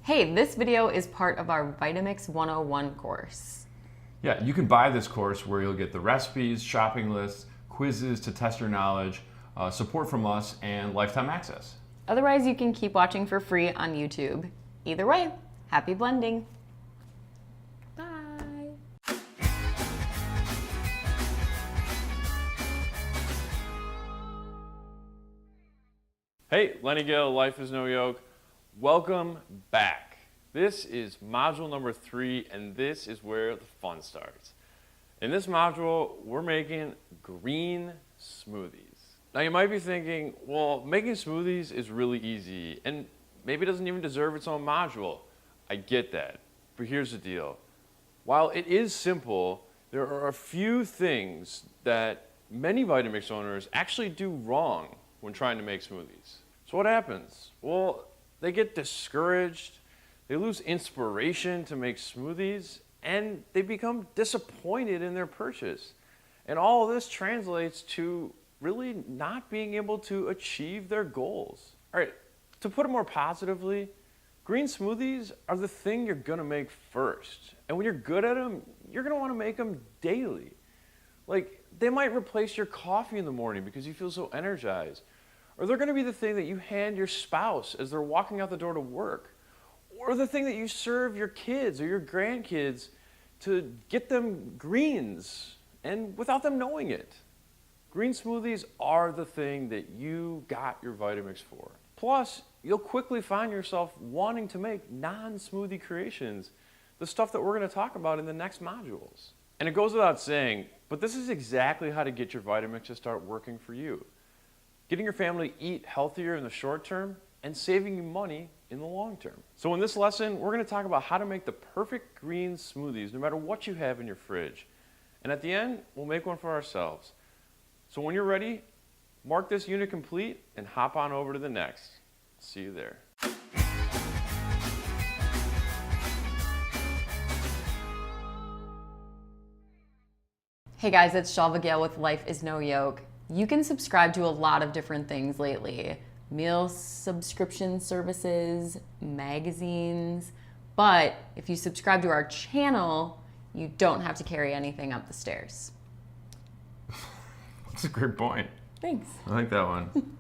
Hey, this video is part of our Vitamix 101 course. Yeah, you can buy this course where you'll get the recipes, shopping lists, quizzes to test your knowledge, support from us, and lifetime access. Otherwise, you can keep watching for free on YouTube. Either way, happy blending. Bye. Hey, Lenny Gill, Life is No Yoke. Welcome back. This is module number 3, and this is where the fun starts. In this module, we're making green smoothies. Now you might be thinking, well, making smoothies is really easy, and maybe it doesn't even deserve its own module. I get that, but here's the deal. While it is simple, there are a few things that many Vitamix owners actually do wrong when trying to make smoothies. So what happens? Well, they get discouraged, they lose inspiration to make smoothies, and they become disappointed in their purchase. And all of this translates to really not being able to achieve their goals. All right, to put it more positively, green smoothies are the thing you're gonna make first. And when you're good at them, you're gonna wanna make them daily. Like, they might replace your coffee in the morning because you feel so energized. Or they're gonna be the thing that you hand your spouse as they're walking out the door to work. Or the thing that you serve your kids or your grandkids to get them greens and without them knowing it. Green smoothies are the thing that you got your Vitamix for. Plus, you'll quickly find yourself wanting to make non-smoothie creations, the stuff that we're gonna talk about in the next modules. And it goes without saying, but this is exactly how to get your Vitamix to start working for you. Getting your family to eat healthier in the short term and saving you money in the long term. So in this lesson, we're gonna talk about how to make the perfect green smoothies no matter what you have in your fridge. And at the end, we'll make one for ourselves. So when you're ready, mark this unit complete and hop on over to the next. See you there. Hey guys, it's Shalva Gale with Life is No Yoke. You can subscribe to a lot of different things lately. Meal subscription services, magazines, but if you subscribe to our channel, you don't have to carry anything up the stairs. That's a great point. Thanks. I like that one.